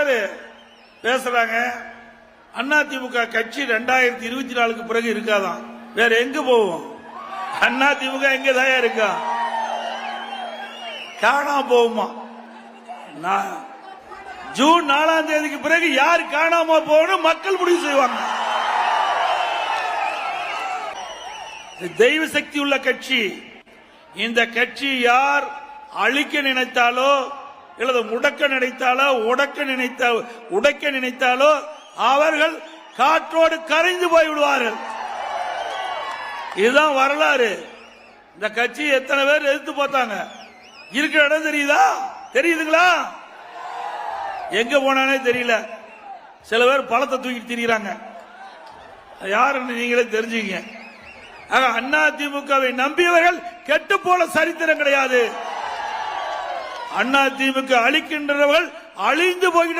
பேரு பேசுறாங்க. அதிமுக கட்சி 2024 பிறகு இருக்காதான், வேற எங்க போவோம்? அதிமுக எங்க தான் இருக்கா? காணாம போகுமா? ஜூன் 4ஆம் தேதிக்கு பிறகு யார் காணாம போகணும் மக்கள் முடிவு செய்வாங்க. தெய்வ சக்தி உள்ள கட்சி. இந்த கட்சி யார் அழிக்க நினைத்தாலோ அல்லது முடக்க நினைத்தாலோ உடைக்க நினைத்தாலோ அவர்கள் காற்றோடு கரைந்து போய் விடுவார்கள். இதுதான் வரலாறு. இந்த கட்சி எத்தனை பேர் எதிர்த்து பார்த்தாங்க? இருக்கிற இடம் தெரியுதா? தெரியுதுங்களா? எங்க போனானே தெரியல. சில பேர் பழத்தை தூக்கிட்டு திரிகிறாங்க. யாருன்னு நீங்களே தெரிஞ்சுக்கங்க. அதிமுகவை நம்பியவர்கள் கெட்டு போல சரித்திரம் கிடையாது. அதிமுக அழிக்கின்றவர்கள் அழிந்து போகிற